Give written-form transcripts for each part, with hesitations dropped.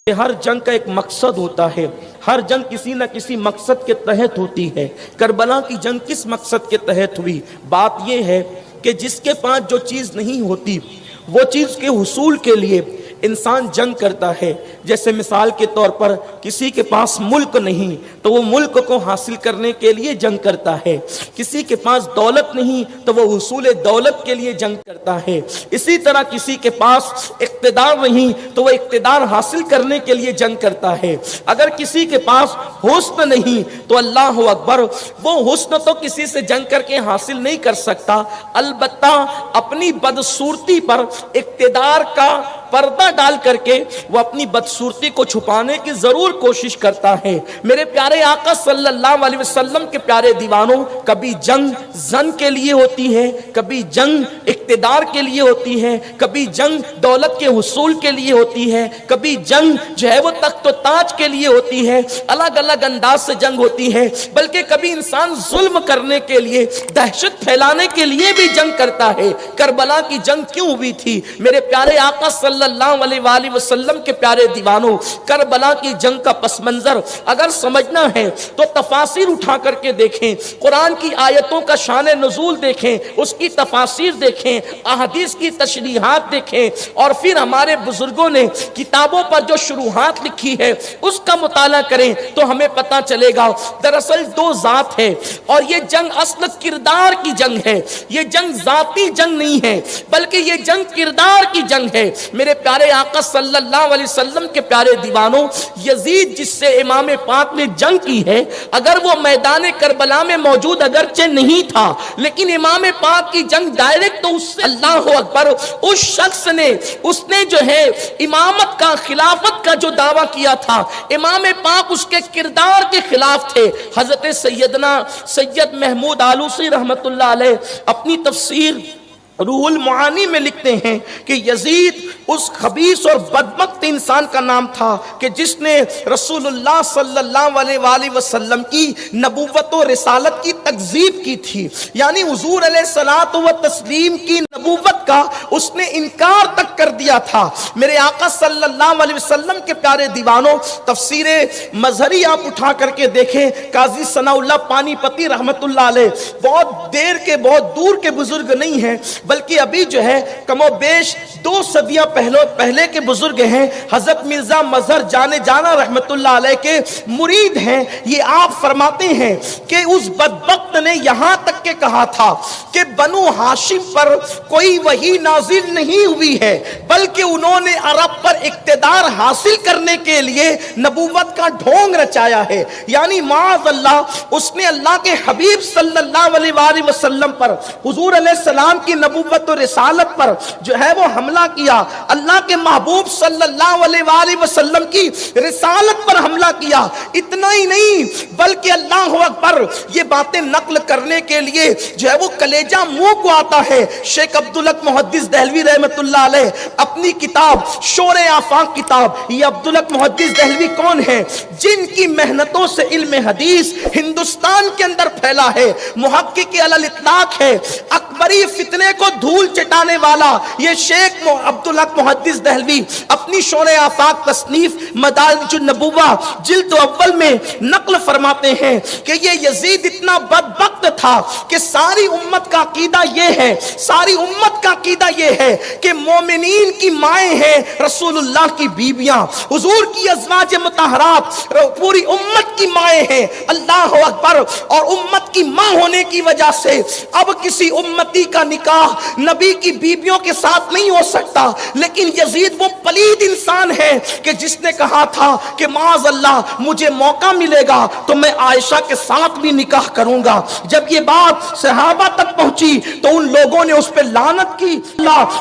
ہر جنگ کا ایک مقصد ہوتا ہے، ہر جنگ کسی نہ کسی مقصد کے تحت ہوتی ہے۔ کربلا کی جنگ کس مقصد کے تحت ہوئی؟ بات یہ ہے کہ جس کے پاس جو چیز نہیں ہوتی وہ چیز کے حصول کے لیے انسان جنگ کرتا ہے۔ جیسے مثال کے طور پر کسی کے پاس ملک نہیں تو وہ ملک کو حاصل کرنے کے لیے جنگ کرتا ہے، کسی کے پاس دولت نہیں تو وہ حصول دولت کے لیے جنگ کرتا ہے، اسی طرح کسی کے پاس اقتدار نہیں تو وہ اقتدار حاصل کرنے کے لیے جنگ کرتا ہے۔ اگر کسی کے پاس حسن نہیں تو اللہ اکبر، وہ حسن تو کسی سے جنگ کر کے حاصل نہیں کر سکتا، البتہ اپنی بدصورتی پر اقتدار کا پردہ ڈال کر کے وہ اپنی بدصورتی کو چھپانے کی ضرور کوشش کرتا ہے۔ میرے پیارے آقا صلی اللہ علیہ وسلم کے پیارے دیوانوں، کبھی جنگ زن کے لیے ہوتی ہے، کبھی جنگ اقتدار کے لیے ہوتی ہے، کبھی جنگ دولت کے حصول کے لیے ہوتی ہے، کبھی جنگ جو ہے وہ تخت و تاج کے لیے ہوتی ہے، الگ الگ انداز سے جنگ ہوتی ہے۔ بلکہ کبھی انسان ظلم کرنے کے لیے، دہشت پھیلانے کے لیے بھی جنگ کرتا ہے۔ کربلا کی جنگ کیوں ہوئی تھی؟ میرے پیارے آقا صلی اللہ علیہ وآلہ وسلم کے پیارے دیوانوں، کربلا کی جنگ کا پس منظر اگر سمجھنا ہے تو تفاسیر اٹھا کر کے دیکھیں، قرآن کی آیتوں کا شان نزول دیکھیں، اس کی تفاسیر دیکھیں، احادیث کی تشریحات دیکھیں، اور پھر ہمارے بزرگوں نے کتابوں پر جو شروحات لکھی ہے اس کا مطالعہ کریں تو ہمیں پتہ چلے گا۔ دراصل دو ذات ہے اور یہ جنگ اصل کردار کی جنگ ہے، یہ جنگ ذاتی جنگ نہیں ہے بلکہ یہ جنگ کردار کی جنگ ہے۔ میرے پیارے آقا صلی اللہ علیہ وسلم کے پیارے دیوانوں، یزید جس سے امام پاک نے جنگ کی ہے، اگر وہ میدان کربلا میں موجود اگرچہ نہیں تھا لیکن امام پاک کی جنگ ڈائریکٹ تو اس سے، اللہ اکبر، اس شخص نے، اس نے جو ہے امامت کا، خلافت کا جو دعویٰ کیا تھا، امام پاک اس کے کردار کے خلاف تھے۔ حضرت سید محمود آلوسی رحمت اللہ علیہ اپنی تفسیر روح المعانی میں لکھتے ہیں کہ یزید اس خبیث اور بدبخت انسان کا نام تھا کہ جس نے رسول اللہ صلی اللہ علیہ وآلہ وسلم کی نبوت و رسالت کی تکذیب کی تھی، یعنی حضور علیہ الصلوۃ والتسلیم کی نبوت کا اس نے انکار تک کر دیا تھا۔ میرے آقا صلی اللہ علیہ وسلم کے پیارے دیوانوں، تفسیر مظہری آپ اٹھا کر کے دیکھیں، قاضی ثناء اللہ پانی پتی رحمت اللہ علیہ بہت دیر کے، بہت دور کے بزرگ نہیں ہیں بلکہ ابھی جو ہے کم و بیش 2 صدیاں پہلے کے بزرگ ہیں۔ حضرت مرزا مظہر جانے جانا رحمت اللہ علیہ کے مرید ہیں۔ یہ آپ فرماتے ہیں کہ اس بدبخت نے یہاں تک کہ کہا تھا کہ بنو ہاشم پر کوئی وحی نازل نہیں ہوئی ہے بلکہ انہوں نے عرب پر اقتدار حاصل کرنے کے لیے نبوت کا ڈھونگ رچایا ہے، یعنی معاذ اللہ اس نے اللہ کے حبیب صلی اللہ علیہ وآلہ وسلم پر، حضور علیہ السلام کی نبوت و رسالت پر جو ہے وہ حملہ کیا، اللہ کے محبوب صلی اللہ علیہ وآلہ وسلم کی رسالت پر حملہ کیا۔ اتنا ہی نہیں بلکہ اللہ اکبر، یہ باتیں نقل کرنے کے لیے جو ہے وہ کلیجہ منہ کو آتا ہے۔ شیخ عبدالحق محدث دہلوی رحمت اللہ علیہ اپنی کتاب شور آفاق کتاب، یہ عبدالحق محدث دہلوی کون ہے؟ جن کی محنتوں سے علم حدیث ہندوستان کے اندر پھیلا ہے، محقق علی الاطلاق ہے، اکبری فتنے کو دھول چٹانے والا یہ شیخ عبدالحق محدث دہلوی اپنی شور آفاق تصنیف مدارج النبوہ جلد اول میں نقل فرماتے ہیں کہ یہ یزید اتنا بدبخت تھا کہ ساری امت کا عقیدہ یہ ہے، ساری امت کا عقیدہ یہ ہے کہ مومنین کی مائیں ہیں رسول اللہ کی بیویاں، حضور کی ازواج مطہرات پوری امت کی مائیں ہیں، اللہ اکبر، اور امت کی ماں ہونے کی وجہ سے اب کسی امتی کا نکاح نبی کی بیویوں کے ساتھ نہیں ہو سکتا۔ لیکن یزید وہ پلید انسان ہے کہ جس نے کہا تھا کہ معاذ اللہ مجھے موقع ملے گا تو میں عائشہ کے ساتھ بھی نکاح کروں گا۔ جب یہ بات صحابہ تک پہنچی تو ان لوگوں نے اس پہ لعنت کی۔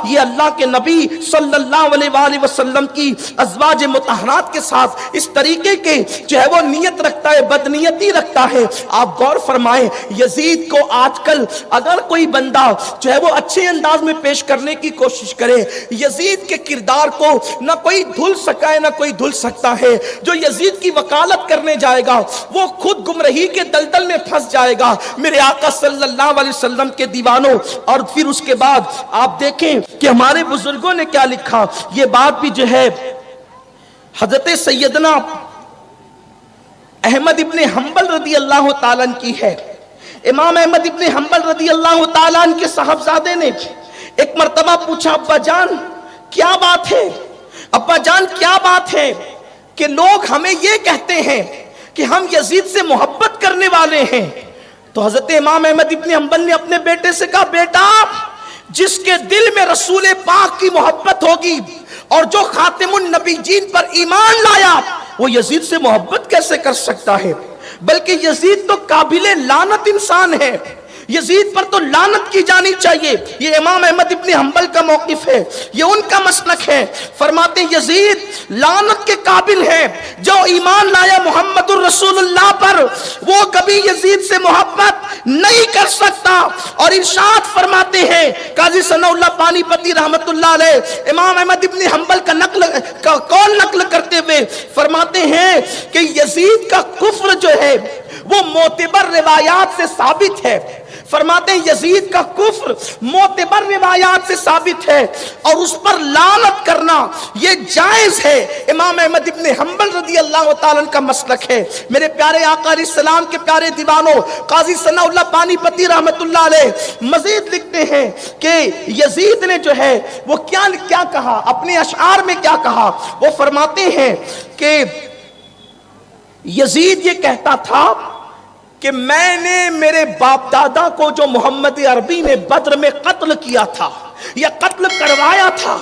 یہ اللہ کے نبی صلی اللہ علیہ وآلہ وسلم کی ازواج مطہرات کے ساتھ اس طریقے کے جو ہے وہ نیت رکھتا ہے، بدنیتی رکھتا ہے۔ آپ غور فرمائیں، یزید کو آج کل اگر کوئی بندہ جو ہے وہ اچھے انداز میں پیش کرنے کی کوشش کرے، یزید کے کردار کو نہ کوئی دھل سکا ہے نہ کوئی دھل سکتا ہے۔ جو یزید کی وکالت کرنے جائے گا وہ خود گمراہی کے دلدل میں پھنس جائے گا۔ میرے آقا صلی اللہ علیہ وسلم کے دیوانوں، اور پھر اس کے بعد آپ دیکھیں کہ ہمارے بزرگوں نے کیا لکھا۔ یہ بات بھی جو ہے حضرت سیدنا احمد ابن حنبل رضی اللہ تعالیٰ عنہ کی ہے۔ امام احمد ابن حنبل رضی اللہ تعالیٰ عنہ کے صاحبزادے نے ایک مرتبہ پوچھا، ابا جان کیا بات ہے، ابا جان کیا بات ہے کہ لوگ ہمیں یہ کہتے ہیں کہ ہم یزید سے محبت کرنے والے ہیں؟ تو حضرت امام احمد ابن حنبل نے اپنے بیٹے سے کہا، بیٹا جس کے دل میں رسول پاک کی محبت ہوگی اور جو خاتم النبیین پر ایمان لایا، وہ یزید سے محبت کیسے کر سکتا ہے؟ بلکہ یزید تو قابل لعنت انسان ہے، یزید پر تو لعنت کی جانی چاہیے۔ یہ امام احمد ابن حنبل کا موقف ہے، یہ ان کا مسلک ہے۔ فرماتے ہیں یزید لعنت کے قابل ہے، جو ایمان لایا محمد الرسول اللہ پر وہ کبھی یزید سے محبت نہیں کر سکتا۔ اور ارشاد فرماتے ہیں قاضی ثناء اللہ پانی پتی رحمت اللہ علیہ امام احمد ابن حنبل کا قول نقل کرتے ہوئے فرماتے ہیں کہ یزید کا کفر جو ہے وہ معتبر روایات سے ثابت ہے۔ فرماتے ہیں یزید کا کفر معتبر روایات سے ثابت ہے اور اس پر لعنت کرنا یہ جائز ہے۔ امام احمد ابن حنبل رضی اللہ تعالیٰ عنہ کا مسلک ہے۔ میرے پیارے آقا علیہ السلام کے پیارے دیوانوں، قاضی ثناء اللہ پانی پتی رحمت اللہ علیہ مزید لکھتے ہیں کہ یزید نے جو ہے وہ کیا کہا، اپنے اشعار میں کیا کہا۔ وہ فرماتے ہیں کہ یزید یہ کہتا تھا کہ میں نے میرے باپ دادا کو جو محمد عربی نے بدر میں قتل کیا تھا یا قتل کروایا تھا،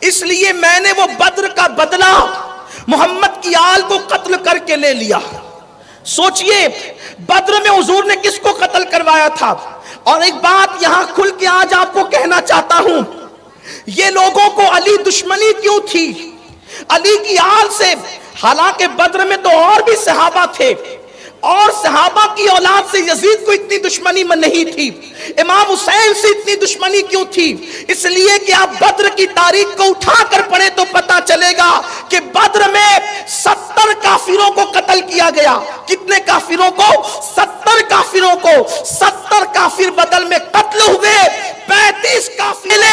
اس لیے میں نے وہ بدر کا بدلہ محمد کی آل کو قتل کر کے لے لیا۔ سوچئے بدر میں حضور نے کس کو قتل کروایا تھا۔ اور ایک بات یہاں کھل کے آج آپ کو کہنا چاہتا ہوں، یہ لوگوں کو علی دشمنی کیوں تھی علی کی آل سے؟ حالانکہ بدر میں تو اور بھی صحابہ تھے اور صحابہ کی اولاد سے یزید کو اتنی دشمنی میں نہیں تھی۔ امام حسین سے اتنی دشمنی کیوں تھی؟ اس لیے کہ آپ بدر کی تاریخ کو اٹھا کر پڑھیں تو پتا چلے گا کہ بدر میں 70 کافروں کو قتل کیا گیا۔ کتنے کافروں کو؟ 70 کافروں کو۔ 70 کافر بدل میں قتل ہوئے، 35 کافر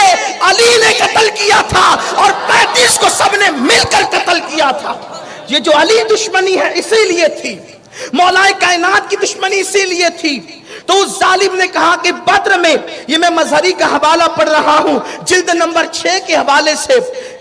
علی نے قتل کیا تھا اور 35 کو سب نے مل کر قتل کیا تھا۔ یہ جو علی دشمنی ہے اسی لیے تھی، مولا کائنات کی دشمنی اسی لیے تھی۔ تو اس ظالم نے کہا کہ بدر میں، یہ میں مظہری کا حوالہ پڑھ رہا ہوں جلد نمبر 6 کے حوالے سے،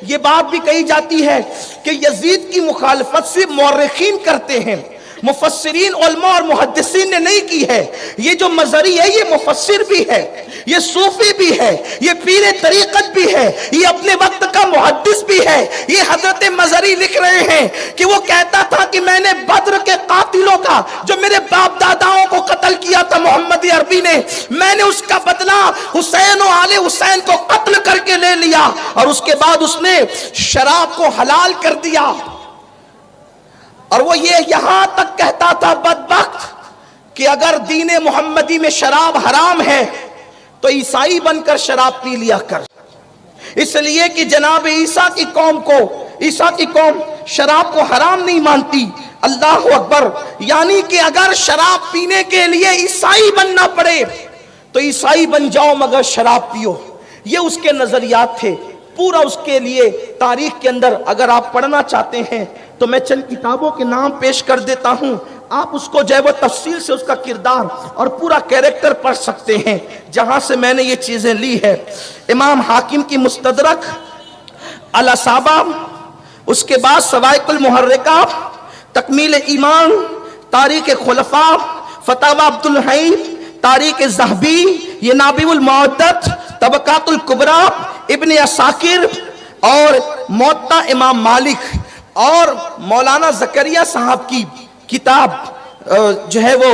یہ بات بھی کہی جاتی ہے کہ یزید کی مخالفت سے مورخین کرتے ہیں، مفسرین علماء اور محدثین نے نہیں کی ہے۔ یہ جو مظہری ہے یہ مفسر بھی ہے، یہ صوفی بھی ہے، یہ پیر طریقت بھی ہے، یہ اپنے وقت کا محدث بھی ہے۔ یہ حضرت مظہری لکھ رہے ہیں کہ وہ کہتا تھا کہ میں نے بدر کے قاتلوں کا، جو میرے باپ داداؤں کو قتل کیا تھا محمد عربی نے، میں نے اس کا بدلہ حسین و آل حسین کو قتل کر کے لے لیا۔ اور اس کے بعد اس نے شراب کو حلال کر دیا۔ اور وہ یہ یہاں تک کہتا تھا بدبخت کہ اگر دین محمدی میں شراب حرام ہے تو عیسائی بن کر شراب پی لیا کر، اس لیے کہ جناب عیسیٰ کی قوم شراب کو حرام نہیں مانتی۔ اللہ اکبر! یعنی کہ اگر شراب پینے کے لیے عیسائی بننا پڑے تو عیسائی بن جاؤ مگر شراب پیو۔ یہ اس کے نظریات تھے۔ پورا اس کے لیے تاریخ کے اندر اگر آپ پڑھنا چاہتے ہیں تو میں چند کتابوں کے نام پیش کر دیتا ہوں، آپ اس کو جو ہے وہ تفصیل سے اس کا کردار اور پورا کیریکٹر پڑھ سکتے ہیں جہاں سے میں نے یہ چیزیں لی ہے۔ امام حاکم کی مستدرک، الاصابہ، اس کے بعد صواعق المحرکہ، تکمیل ایمان، تاریخ خلفاء، فتاوی عبد الحی، تاریخ ذہبی، یہ نابع المعدت، طبقات الکبریٰ، ابن عساکر اور موطا امام مالک، اور مولانا زکریا صاحب کی کتاب جو ہے وہ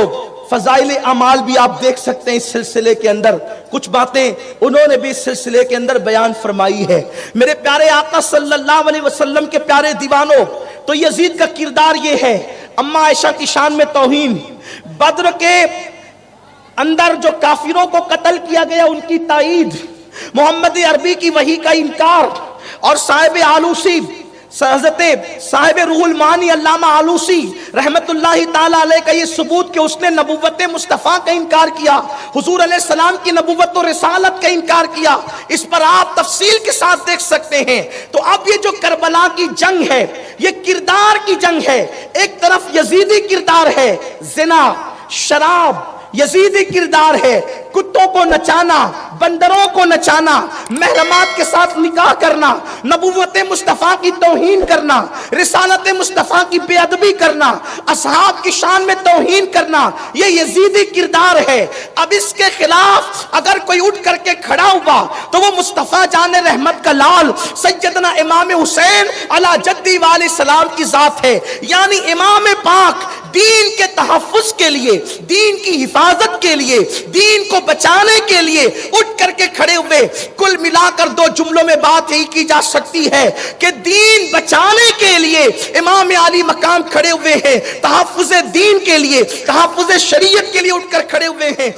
فضائل اعمال بھی آپ دیکھ سکتے ہیں۔ اس سلسلے کے اندر کچھ باتیں انہوں نے بھی اس سلسلے کے اندر بیان فرمائی ہے۔ میرے پیارے آقا صلی اللہ علیہ وسلم کے پیارے دیوانوں، تو یزید کا کردار یہ ہے، اما عائشہ کی شان میں توہین، بدر کے اندر جو کافروں کو قتل کیا گیا ان کی تائید، محمد عربی کی وحی کا انکار، اور صاحب آلوسی حضرت صاحب روح المعانی علامہ آلوسی رحمت اللہ تعالی علیہ کا یہ ثبوت کہ اس نے نبوت مصطفیٰ کا انکار کیا، حضور علیہ السلام کی نبوت و رسالت کا انکار کیا، اس پر آپ تفصیل کے ساتھ دیکھ سکتے ہیں۔ تو اب یہ جو کربلا کی جنگ ہے یہ کردار کی جنگ ہے، ایک طرف یزیدی کردار ہے، زنا، شراب یزیدی کردار ہے، کتوں کو نچانا، بندروں کو نچانا، محرمات کے ساتھ نکاح کرنا، نبوت مصطفیٰ کی توہین کرنا، رسالت مصطفیٰ کی بے ادبی کرنا، اصحاب کی شان میں توہین کرنا، یہ یزیدی کردار ہے۔ اب اس کے خلاف اگر کوئی اٹھ کر کے کھڑا ہوا تو وہ مصطفیٰ جان رحمت کا لال سیدنا امام حسین علی جدی علیہ السلام کی ذات ہے، یعنی امام پاک دین کے تحفظ کے لیے، دین کی حفاظت کے لیے، دین کو بچانے کے لیے اٹھ کر کے کھڑے ہوئے۔ کل ملا کر دو جملوں میں بات یہی کی جا سکتی ہے کہ دین بچانے کے لیے امام علی مقام کھڑے ہوئے ہیں، تحفظ دین کے لیے، تحفظ شریعت کے لیے اٹھ کر کھڑے ہوئے ہیں۔